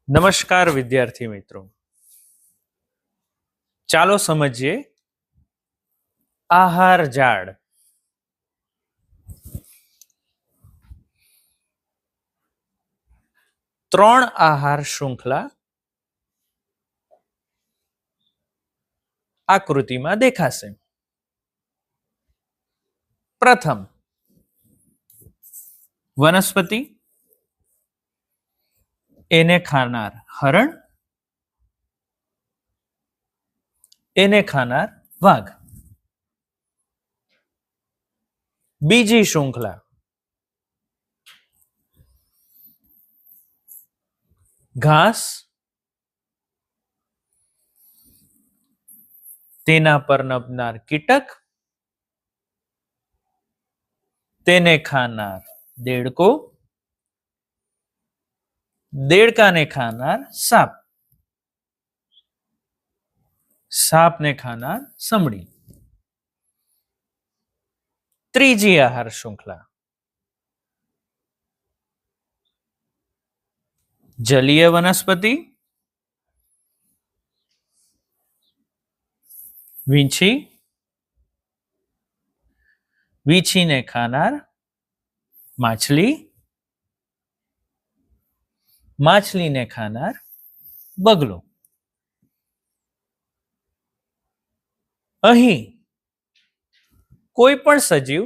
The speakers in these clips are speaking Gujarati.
નમસ્કાર વિદ્યાર્થી મિત્રો, ચાલો સમજીએ આહાર ઝાડ. ત્રણ આહાર શૃંખલા આકૃતિમાં દેખાશે. પ્રથમ વનસ્પતિ, એને ખાનાર હરણ, એને ખાનાર વાઘ. બીજી શૃંખલા ઘાસ, તેના પર નભનાર કીટક, તેને ખાનાર દેડકો, દેડકાને ખાનાર સાપ, સાપને ખાનાર સમડી. ત્રીજી આહાર શૃંખલા જલીય વનસ્પતિ, વીંછી, વીંછીને ખાનાર માછલી, માછલીને ખાનાર બગલો. અહીં કોઈ પણ સજીવ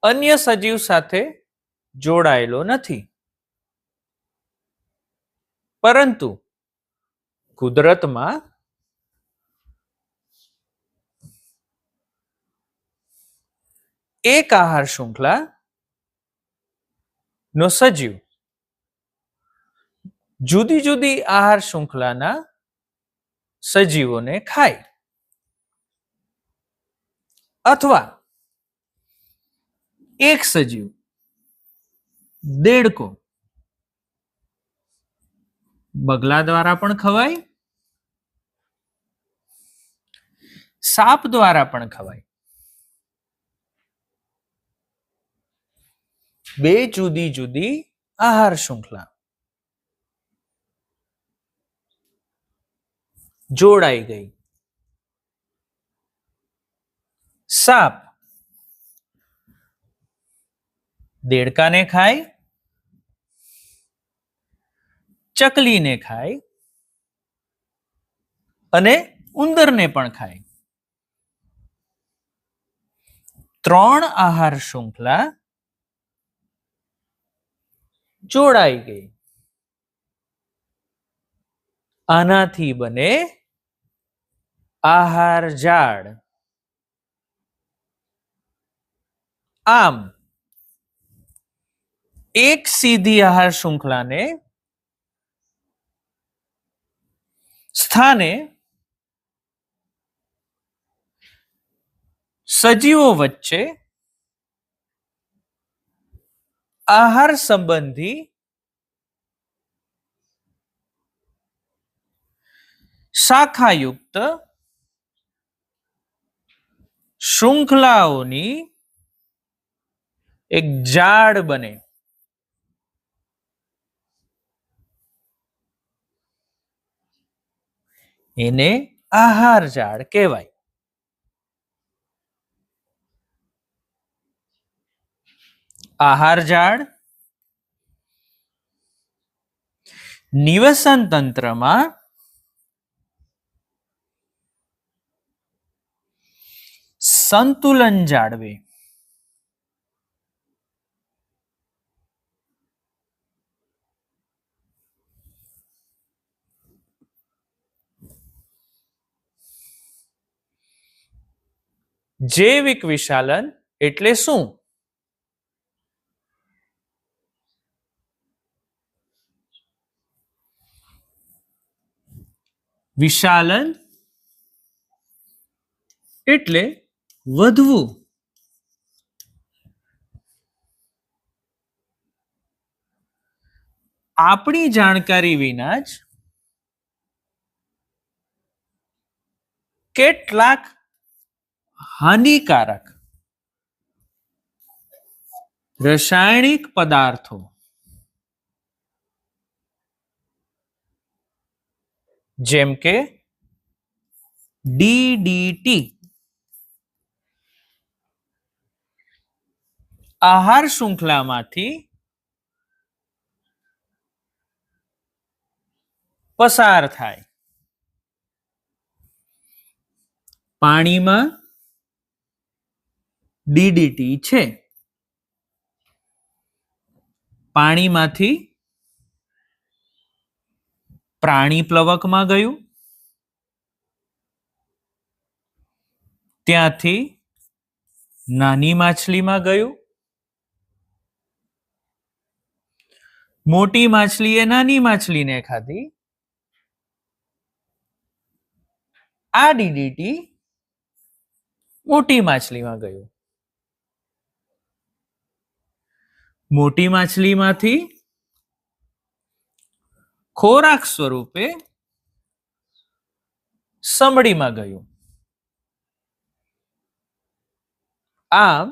અન્ય સજીવ સાથે જોડાયેલો નથી, પરંતુ કુદરતમાં એક આહાર શૃંખલા નો સજીવ જુદી જુદી આહાર શૃંખલાના સજીવોને ખાય, અથવા એક સજીવ દેડકો બગલા દ્વારા પણ ખવાય, સાપ દ્વારા પણ ખવાય. બે જુદી જુદી આહાર શૃંખલા જોડાઈ ગઈ. સાપ દેડકાને ખાય, ચકલીને ખાય અને ઉંદરને પણ ખાય. ત્રણ આહાર શૃંખલા જોડાઈ ગઈ. આનાથી બને આહાર ઝાડ. આમ એક સીધી આહાર શૃંખલાને સ્થાને સજીવો વચ્ચે આહાર સંબંધી શાખાયુક્ત શૃંખલાઓની એક ઝાડ બને. એને આહાર ઝાડ કહેવાય. આહાર ઝાડ નિવસન તંત્રમાં સંતુલન જાળવે. જૈવિક વિશાલન એટલે શું? વિશાલન એટલે વધવું. આપણી જાણકારી વિના જ કેટલાક હાનિકારક રાસાયણિક પદાર્થો જેમ કે DDT. આહાર શૃંખલામાંથી પસાર થાય. પાણીમાં DDT છે. પાણીમાંથી પ્રાણી પ્લવકમાં ગયું, ત્યાંથી નાની માછલીમાં ગયું, મોટી માછલીએ નાની માછલીને ખાધી. આ DDT મોટી માછલીમાં ગયું. મોટી માછલીમાંથી ખોરાક સ્વરૂપે સમડીમાં ગયું. આમ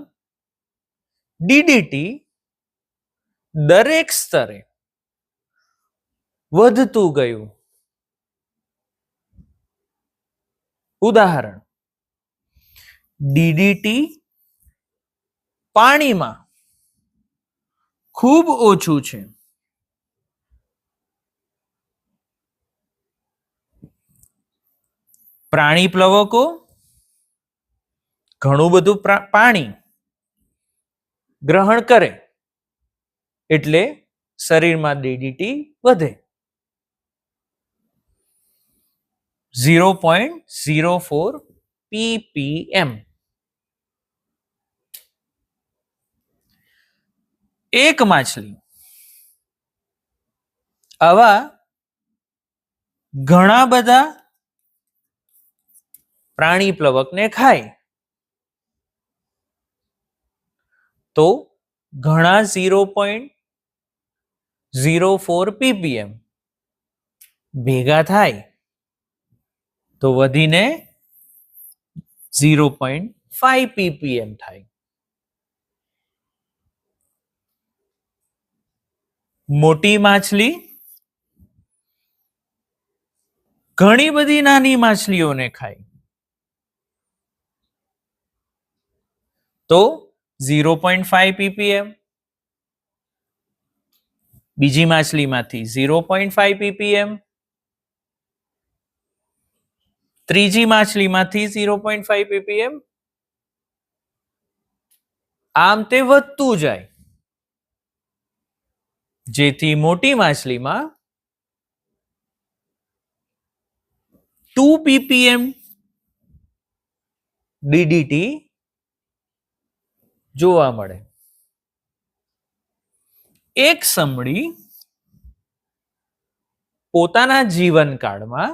DDT દરેક સ્તરે વધતું ગયું. ઉદાહરણ, DDT પાણીમાં ખૂબ ઓછું છે. પ્રાણી પ્લવકો ઘણું બધું પાણી ગ્રહણ કરે એટલે શરીરમાં DDT વધે. 0.04 ppm. એક માછલી આવા ઘણા બધા પ્રાણી પ્લવકને ખાય તો ઘણા 0.04 ppm ભેગા થાય તો વધીને 0.5 ppm થાય. મોટી માછલી ઘણી બધી નાની માછલીઓને ખાય તો 0.5 ppm, બીજી માછલીમાંથી 0.5 ppm, ત્રીજી માછલીમાંથી 0.5 ppm. આમ તે વધતું જાય જેથી મોટી માછલીમાં 2 ppm DDT જોવા મળે. એક સમડી પોતાના જીવનકાળમાં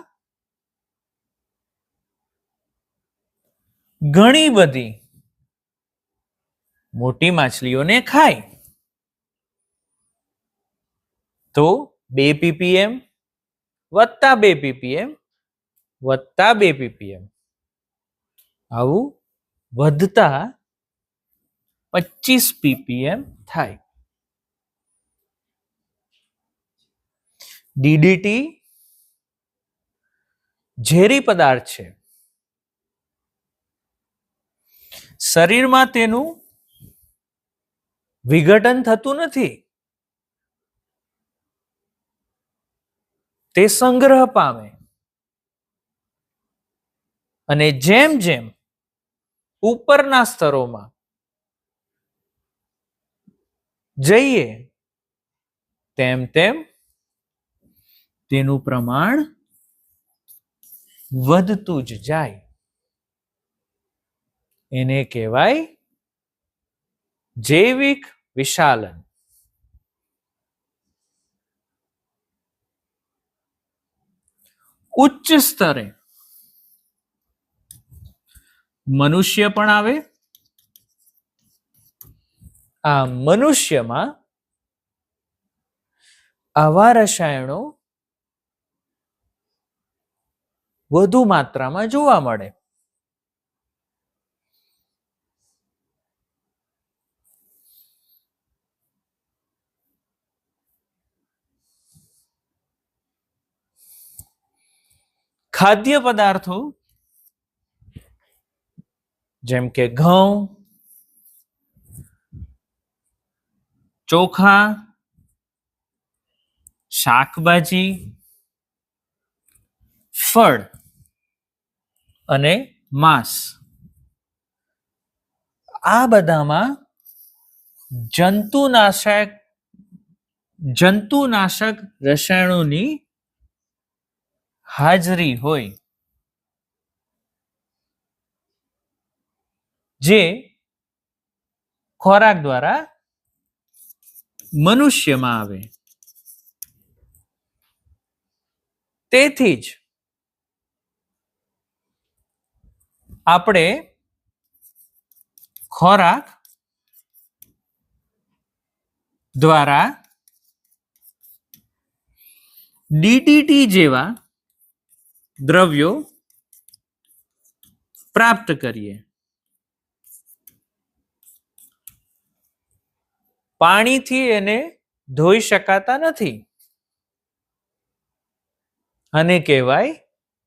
ઘણી બધી મોટી માછલીઓને ખાય તો 2 ppm વત્તા 2 ppm વત્તા 2 ppm આવું વધતા 25 ppm થાય. DDT ઝેરી પદાર્થ છે. શરીરમાં તેનું વિઘટન થતું નથી, તે સંગ્રહ પામે અને જેમ જેમ ઉપરના સ્તરોમાં જઈએ તેમ તેમ તેનું પ્રમાણ વધતું જ જાય. એને કહેવાય જૈવિક વિશાલન. ઉચ્ચ સ્તરે મનુષ્ય પણ આવે. આ મનુષ્યમાં આવા રસાયણો વધુ માત્રામાં જોવા મળે. ખાદ્ય પદાર્થો જેમ કે ઘઉં, ચોખા, શાકભાજી, ફળ અને માંસ, આ બધામાં જંતુનાશક રસાયણોની હાજરી હોય, જે ખોરાક દ્વારા મનુષ્યમાં આવે. તેથી જ આપણે ખોરાક દ્વારા ડીડીટી જેવા દ્રવ્યો પ્રાપ્ત કરીએ. પાણીથી એને ધોઈ શકાતા નથી અને કહેવાય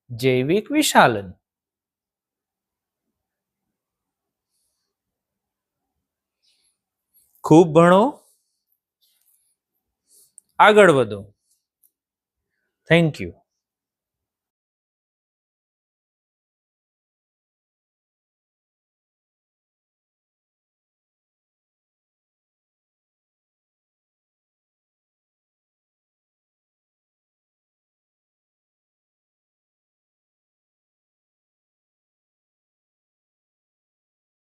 જૈવિક વિશાલન. ખૂબ ભણો, આગળ વધો. Thank you.